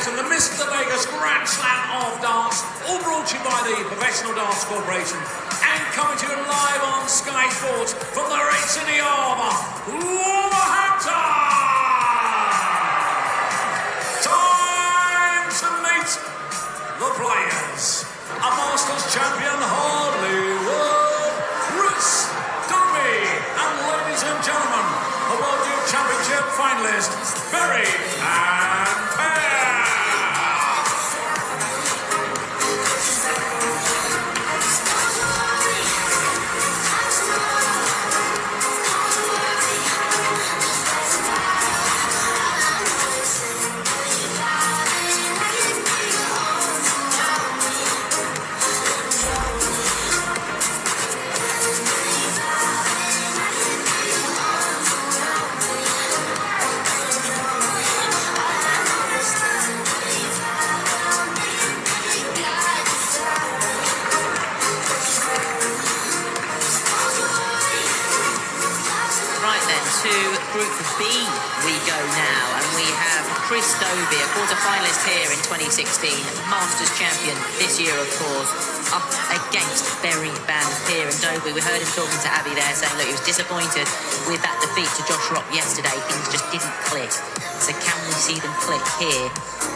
Players and the Mr. Vegas Grand Slam of Darts, all brought to you by the Professional Darts Corporation, and coming to you live on Sky Sports from the Red City of Wolverhampton. Time to meet the players. A Masters champion, Hollywood, Chris Dobey, and ladies and gentlemen, the World Youth Championship finalists, Berry and Pear. Group B we go now, and we have Chris Dobey, a quarter-finalist here in 2016, Masters champion this year, of course, up against Berry Van Peer. And Dobey, we heard him talking to Abby there, saying, look, he was disappointed with that defeat to Josh Rock yesterday. Things just didn't click. So can we see them click here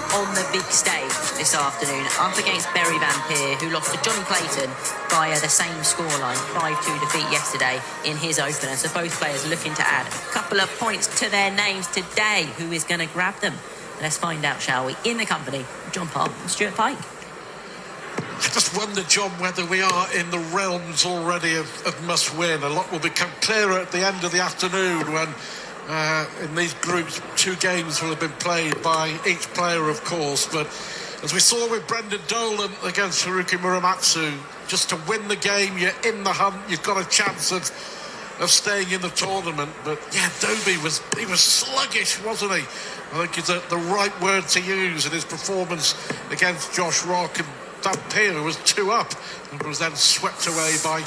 on the big stage this afternoon, up against Berry Van Peer, who lost to Johnny Clayton via the same scoreline, 5-2 defeat yesterday in his opener. So both players looking to add a couple of points to their names today. Who is going to grab them? Let's find out, shall we? In the company of John Park and Stuart Pike. I just wonder, John, whether we are in the realms already of must-win. A lot will become clearer at the end of the afternoon when in these groups, 2 games will have been played by each player, of course. But as we saw with Brendan Dolan against Haruki Muramatsu, just to win the game, you're in the hunt, you've got a chance of staying in the tournament. But yeah, Dobey was sluggish, wasn't he? I think it's the right word to use in his performance against Josh Rock. And Van Peer was 2 up and was then swept away by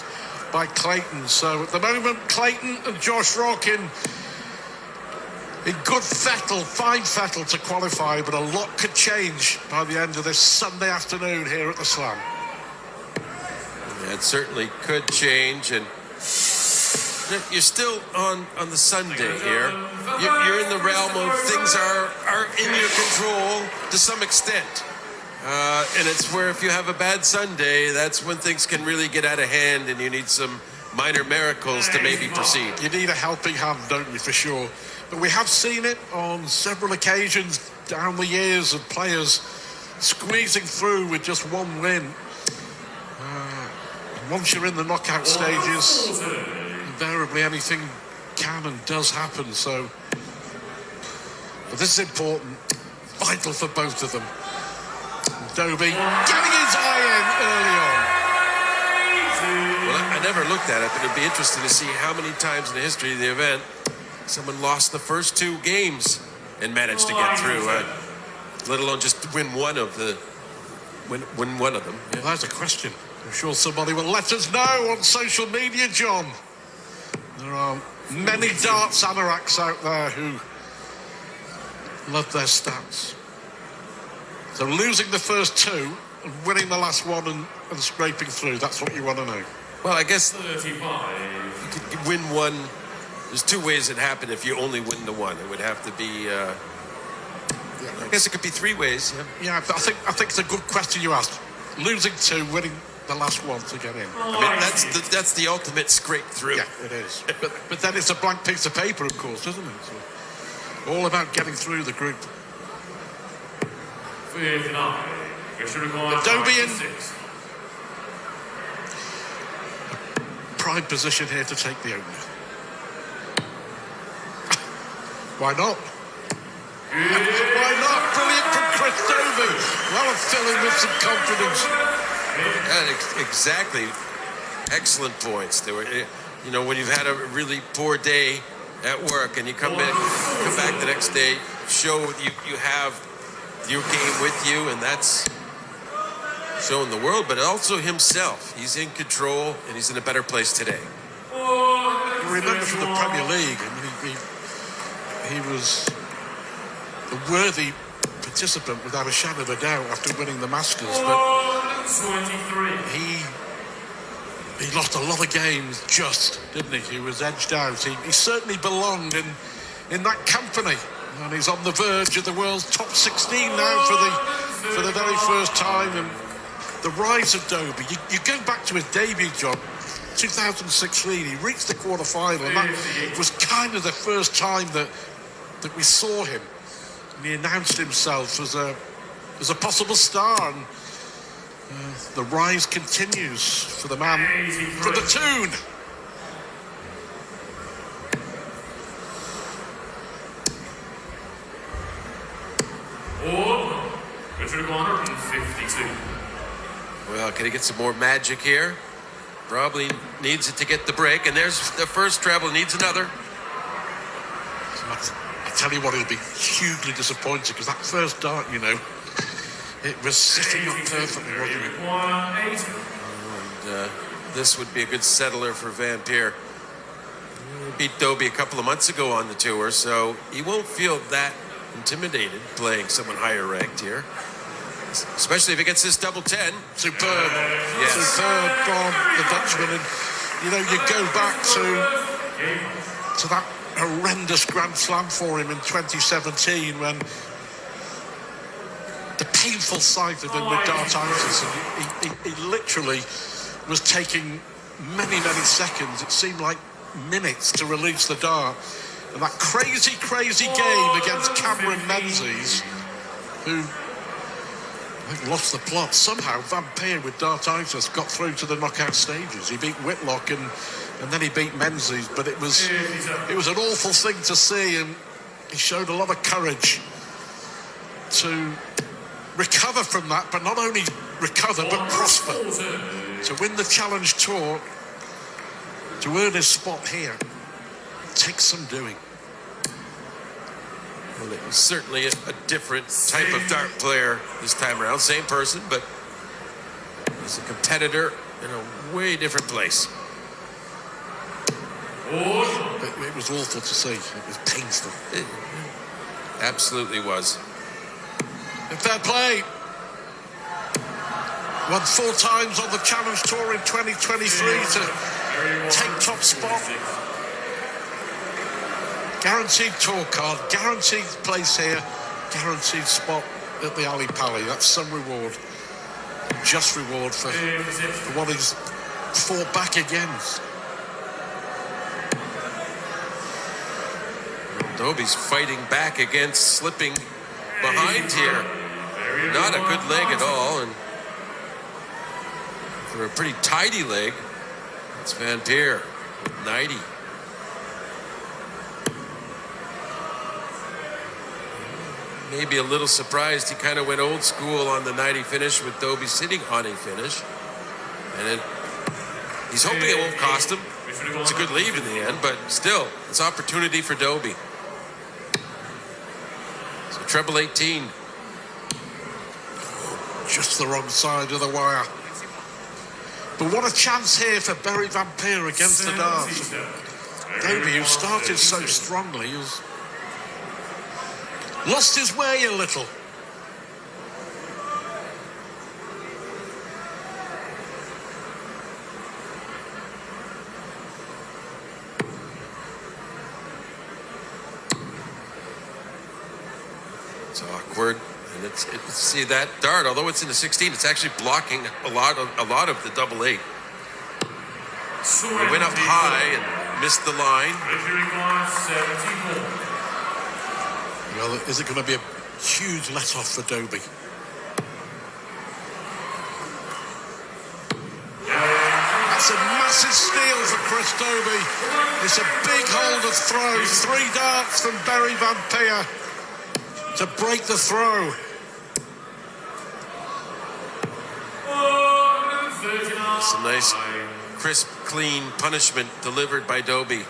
Clayton. So at the moment, Clayton and Josh Rock in good fettle, fine fettle to qualify, but a lot could change by the end of this Sunday afternoon here at the Slam. Yeah, it certainly could change, and you're still on the Sunday here. You're in the realm of things are in your control to some extent. And it's where if you have a bad Sunday, that's when things can really get out of hand and you need some minor miracles to maybe proceed. You need a helping hand, don't you, for sure. But we have seen it on several occasions down the years of players squeezing through with just 1 win. Once you're in the knockout stages, invariably anything can and does happen. So, but this is important, vital for both of them. Dobey getting his eye in early on. Well, I never looked at it, but it'd be interesting to see how many times in the history of the event someone lost the first 2 games and managed to get through, let alone just win one of them. Yeah, that's a question. I'm sure somebody will let us know on social media, John. There are many darts anoraks out there who love their stats. So losing the first 2 and winning the last one and scraping through, that's what you want to know. Well, I guess you could win one. There's 2 ways it happened if you only win the one. It would have to be, I guess it could be 3 ways. Yeah, I think it's a good question you asked. Losing 2, winning the last one to get in. I mean, that's the ultimate scrape through. Yeah, it is. but then it's a blank piece of paper, of course, isn't it? So, all about getting through the group. Dobey in prime position here to take the opener. Why not? Why not? Brilliant from Chris Dobey. Well, I'm filling with some confidence. Yeah, exactly. Excellent points. They were, when you've had a really poor day at work and you come back the next day, show you have your game with you, and that's showing the world, but also himself. He's in control and he's in a better place today. Remember from the Premier League, I mean, he was a worthy participant without a shadow of a doubt after winning the Masters, but 23. he lost a lot of games just, didn't he? He was edged out. He certainly belonged in that company, and he's on the verge of the world's top 16 now for the very first time. And the rise of Dobey, you go back to his debut, John, 2016, he reached the quarter-final, and that was kind of the first time that we saw him. And he announced himself as a possible star, and the rise continues for the man from the Toon. Oh, Richard 152. Well, can he get some more magic here? Probably needs it to get the break, and there's the first treble, needs another. I tell you what, he'll be hugely disappointed, because that first dart, you know, it was sitting up perfectly, wasn't it? 180. And this would be a good settler for Van Peer. He beat Dobey a couple of months ago on the tour, so he won't feel that intimidated playing someone higher ranked here. Especially if he gets this double 10. Superb. Yes. Superb from the Dutchman. And, you know, you go back to that horrendous Grand Slam for him in 2017 when the painful sight of him with dartitis, and he literally was taking many seconds, it seemed like minutes, to release the dart. And that crazy game against Cameron Menzies, who lost the plot. Somehow Van Peer with dartitis got through to the knockout stages. He beat Whitlock and then he beat Menzies, but it was an awful thing to see, and he showed a lot of courage to recover from that, but not only recover but prosper, to win the Challenge Tour, to earn his spot here. It takes some doing. Well, it was certainly a different type of dart player this time around. Same person, but he's a competitor in a way different place. It was awful to see. It was painful. It absolutely was. And fair play. Won 4 times on the Challenge Tour in 2023 to take top spot. Guaranteed tour card, guaranteed place here, guaranteed spot at the Ali Pali. That's some reward. Just reward for what he's fought back against. Dobey's fighting back against slipping behind here. Not a good leg at all, and for a pretty tidy leg, it's Van Peer with 90. Maybe a little surprised he kind of went old school on the 90 finish with Dobey sitting on a finish. And he's hoping it won't cost him. It's a good lead in the end, but still, it's opportunity for Dobey. So treble 18. Just the wrong side of the wire. But what a chance here for Barry Van Peer against the darts. Dobey, who started so strongly, has lost his way a little. It's awkward, and it's see that dart. Although it's in the 16, it's actually blocking a lot of the double 8. He went up high and missed the line. Well, is it going to be a huge let-off for Dobey? That's a massive steal for Chris Dobey. It's a big hold of throw. 3 darts from Barry Van Peer to break the throw. It's a nice, crisp, clean punishment delivered by Dobey.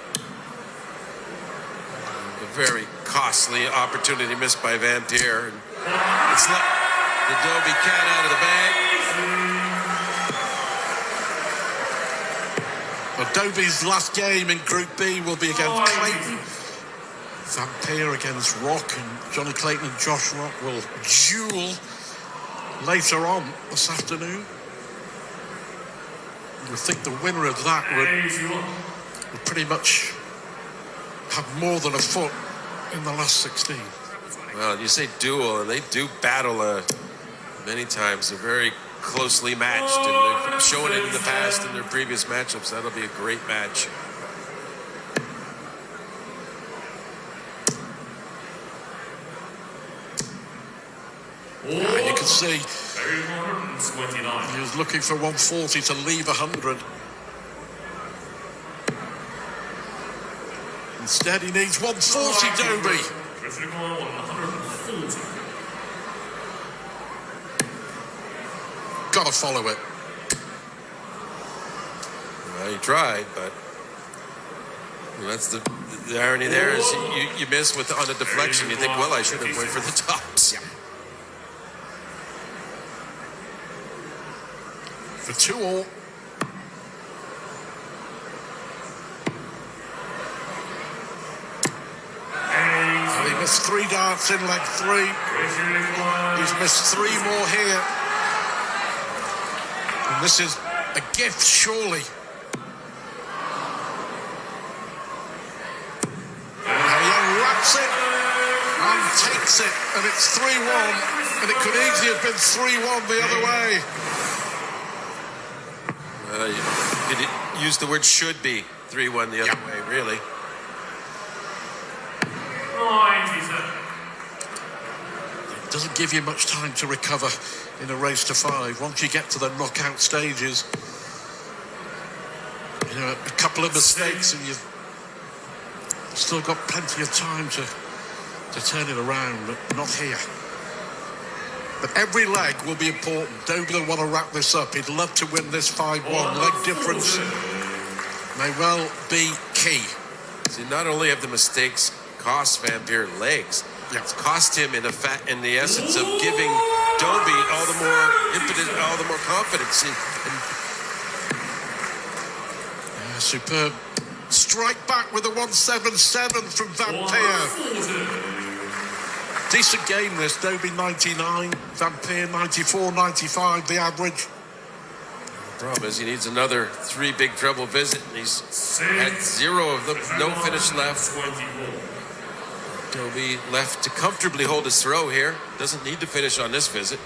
A very costly opportunity missed by Van Peer. It's like the Dobey cat out of the bag. Well, Dobey's last game in Group B will be against Clayton. Vampire against Rock, and Johnny Clayton and Josh Rock will duel later on this afternoon. You would think the winner of that would pretty much have more than a foot in the last 16. Well, you say duel, and they do battle many times. They're very closely matched, and they've shown it in the past in their previous matchups. That'll be a great match. And you can see he was looking for 140 to leave 100. Instead, he needs 140, Dobey. Got to follow it. Well, he tried, but that's the irony there is you miss with on a deflection. You think, well, I should have went for the tops. Yeah. For 2-all. And he missed 3 darts in leg 3. He's missed 3 more here. And this is a gift, surely. He wraps it and takes it, and it's 3-1, and it could easily have been 3-1 the other way. You could use the word should be 3-1 the other way, really. It doesn't give you much time to recover in a race to 5. Once you get to the knockout stages, you know, a couple of mistakes and you've still got plenty of time to turn it around, but not here. But every leg will be important. Dobey will want to wrap this up. He'd love to win this 5-1. Leg difference may well be key. See, not only have the mistakes cost Vampire legs, it's cost him in the essence of giving Dobey all the more impetus, all the more confidence. Superb strike back with a 177 from Vampire. Decent game this. Dobey 99, Vampire 94, 95, the average. The problem is he needs another 3 big treble visit, and he's had 0 of them, no finish left. Dobey left to comfortably hold his throw here. Doesn't need to finish on this visit.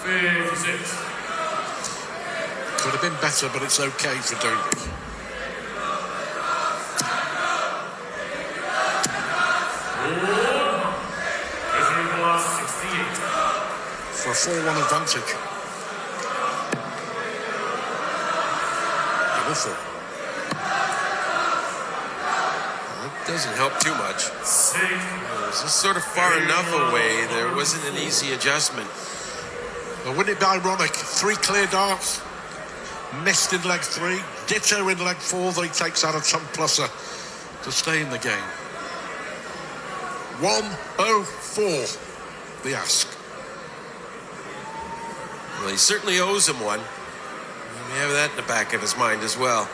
56. Could have been better, but it's okay for Dobey. For a 4-1 advantage. Awful. It doesn't help too much. It was just sort of far enough away. There wasn't an easy adjustment. Well, wouldn't it be ironic? 3 clear darts, missed in leg 3, ditto in leg 4 that he takes out a ton-plusser to stay in the game. 104, the ask. Well, he certainly owes him one. We have that in the back of his mind as well.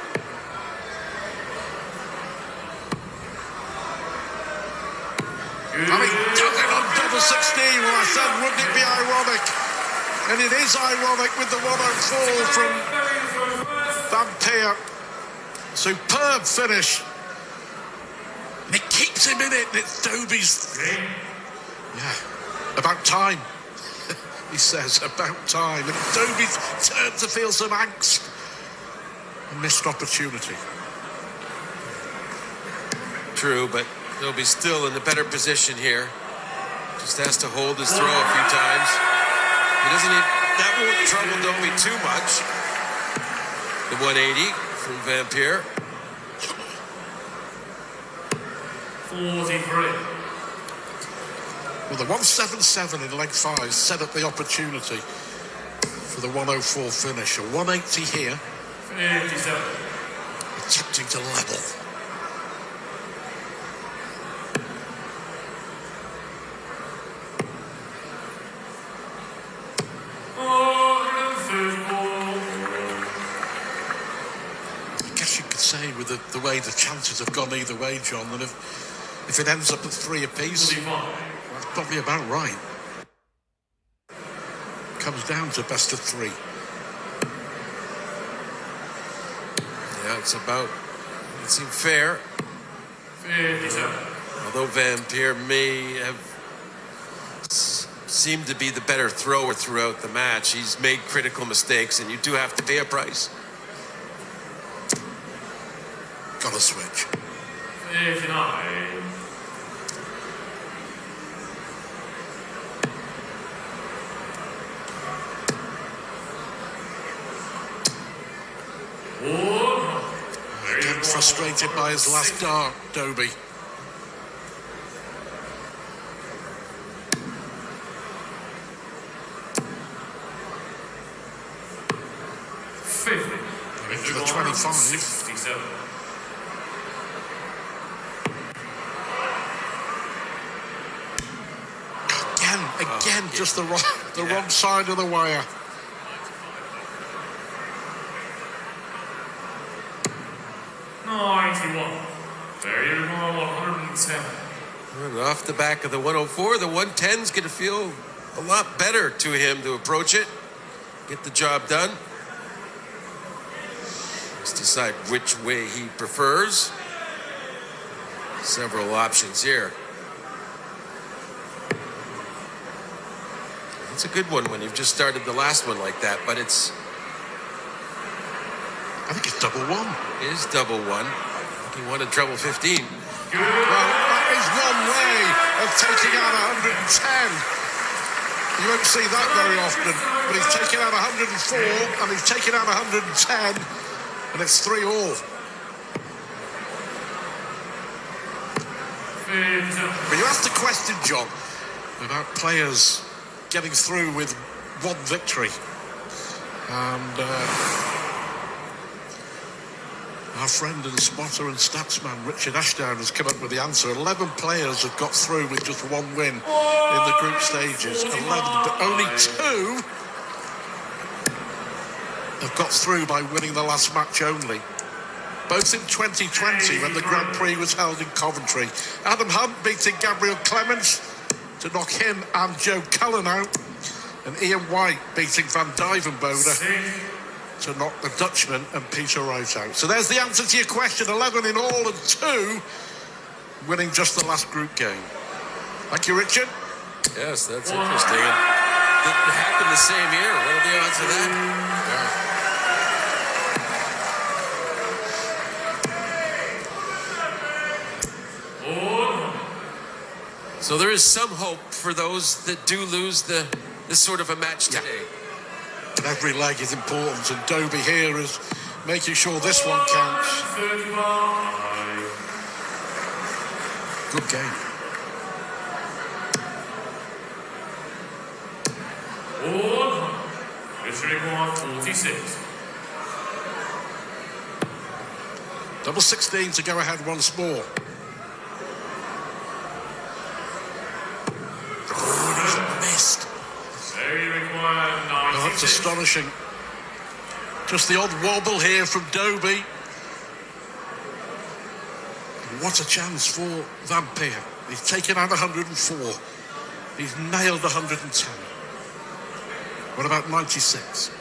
I mean, does it on double 16. Well, I said, wouldn't it be ironic? And it is ironic with the 104 from Vampire. Superb finish. And it keeps him in it. And it's Dobey's. Yeah, about time. He says, about time. And Dobey's turned to feel some angst. A missed opportunity. True, but Dobey's still in the better position here. Just has to hold his throw a few times. He doesn't need, that won't trouble Dobey too much. The 180 from Vampire. 43. Well, the 177 in leg 5 set up the opportunity for the 104 finish. A 180 here. 57. Attempting to level. I guess you could say with the way the chances have gone either way, John, that if it ends up at 3 apiece, that's probably about right. Comes down to best of 3. Yeah, it seemed fair. 57. Although Van Peer may have seemed to be the better thrower throughout the match, he's made critical mistakes, and you do have to pay a price. Got to switch. 59. Again, frustrated by his last dart, Dobey. 50. Into the 25. 67. Again, just the wrong side of the wire. There you go, 110. And off the back of the 104, the 110's going to feel a lot better to him to approach it, get the job done. Let's decide which way he prefers. Several options here. It's a good one when you've just started the last one like that, but I think it's double 1. It is double 1. He wanted treble 15. Well, that is one way of taking out 110. You won't see that very often, but he's taken out 104 and he's taken out 110, and it's 3 all. But you asked a question, John, about players getting through with 1 victory, and our friend and spotter and statsman Richard Ashdown has come up with the answer. 11 players have got through with just 1 win in the group stages. 11, but only 2 have got through by winning the last match only. Both in 2020 when the Grand Prix was held in Coventry. Adam Hunt beating Gabriel Clemens to knock him and Joe Cullen out, and Ian White beating Van Duijvenbode to knock the Dutchman and Peter Wright out. So there's the answer to your question. 11 in all and 2 winning just the last group game. Thank you, Richard. Yes, that's interesting. It happened the same year. What are the odds of that? So there is some hope for those that do lose this sort of a match today. And every leg is important, and Dobey here is making sure this one counts. Good game. It's 46. Double 16 to go ahead once more. Missed. Oh, that's astonishing. Just the odd wobble here from Dobey. What a chance for Van Peer. He's taken out 104. He's nailed 110. What about 96?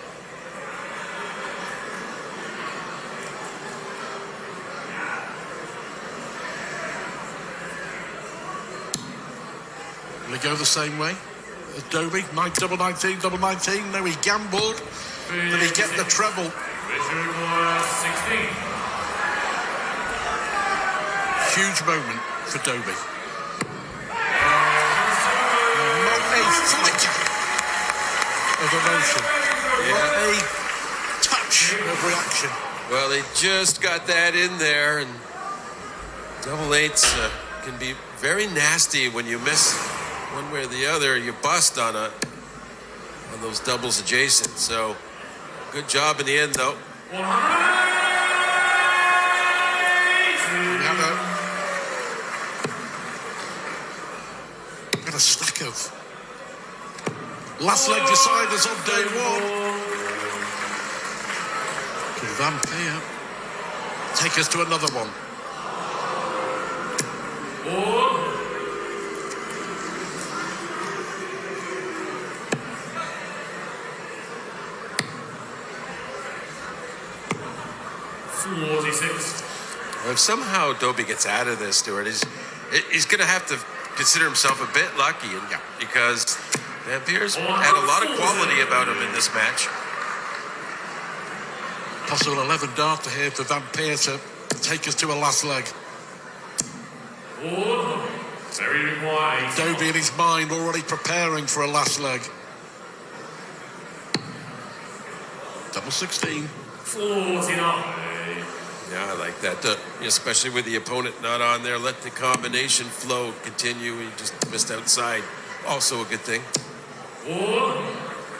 Will he go the same way as Dobey? Double 19, double 19. No, he gambled. Did he get the treble? 16. Huge moment for Dobey. Not a flicker of emotion. Not a touch of reaction. Well, they just got that in there, and double eights can be very nasty when you miss one way or the other. You bust on those doubles adjacent. So good job in the end, though. We had a stack of last leg deciders on day 1. To Van Peer. take us to another one. Or 46. If somehow Dobey gets out of this, Stuart, he's going to have to consider himself a bit lucky, and because Vampier's had a lot of quality about him in this match. Possible 11 darter here for Vampire to take us to a last leg. Or very wide. Dobey in his mind already preparing for a last leg. Double 16. 49. Yeah, I like that, especially with the opponent not on there. Let the combination flow continue. He just missed outside. Also a good thing. Or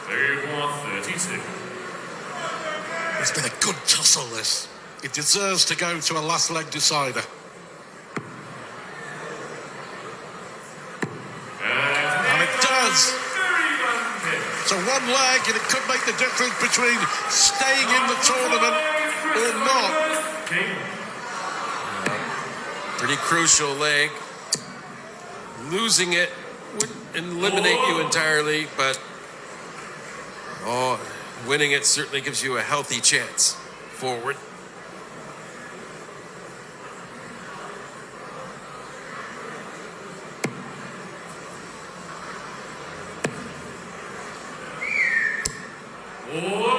36. It's been a good tussle, this. It deserves to go to a last leg decider. And it does. So one leg, and it could make the difference between staying in the tournament or not. Pretty crucial leg. Losing it wouldn't eliminate you entirely, but winning it certainly gives you a healthy chance forward. Or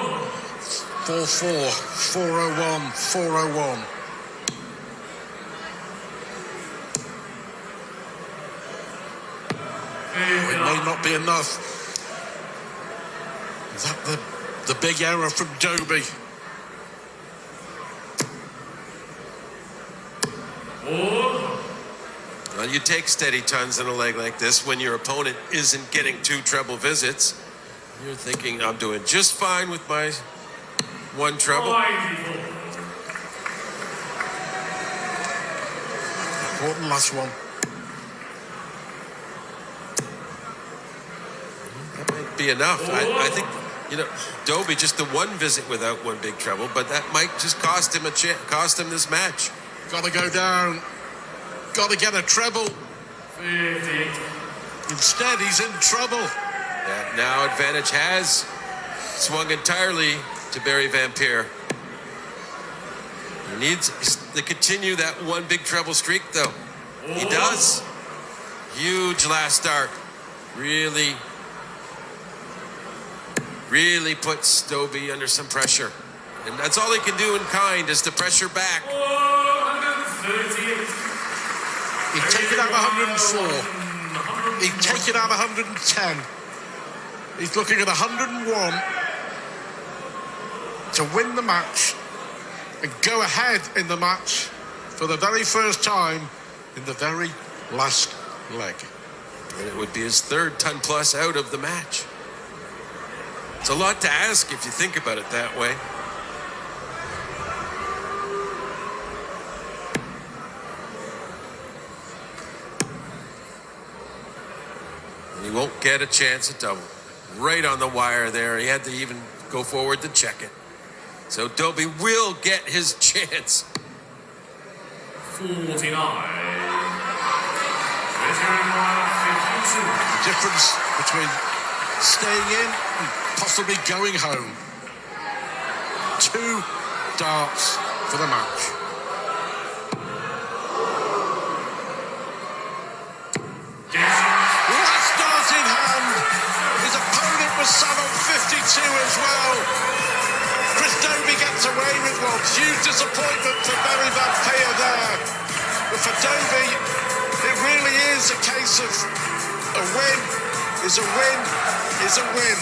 4-4, 401, 401. It may not be enough. Is that the big error from Dobey? Well, you take steady tons in a leg like this when your opponent isn't getting 2 treble visits. You're thinking, I'm doing just fine with my 1 treble. Important last one. That might be enough. I think, Dobey just the 1 visit without 1 big treble, but that might just cost him cost him this match. Got to go down. Got to get a treble. 58. Instead, he's in trouble. That now advantage has swung entirely to Barry Vampire. He needs to continue that 1 big treble streak, though. He does. Huge last start. Really puts Dobey under some pressure. And that's all he can do in kind is to pressure back. 138. He'd take it out of 104. He'd take it out of 110. He's looking at 101 to win the match and go ahead in the match for the very first time in the very last leg. And it would be his 3rd ton plus out of the match. It's a lot to ask if you think about it that way. And he won't get a chance at double. Right on the wire there. He had to even go forward to check it. So Dobey will get his chance. 49. The difference between staying in and possibly going home. 2 darts for the match. Last dart in hand. His opponent was sat on 52 as well. Chris Dobey gets away with one. Huge disappointment for Barry Vampire there. But for Dobey, it really is a case of a win is a win is a win.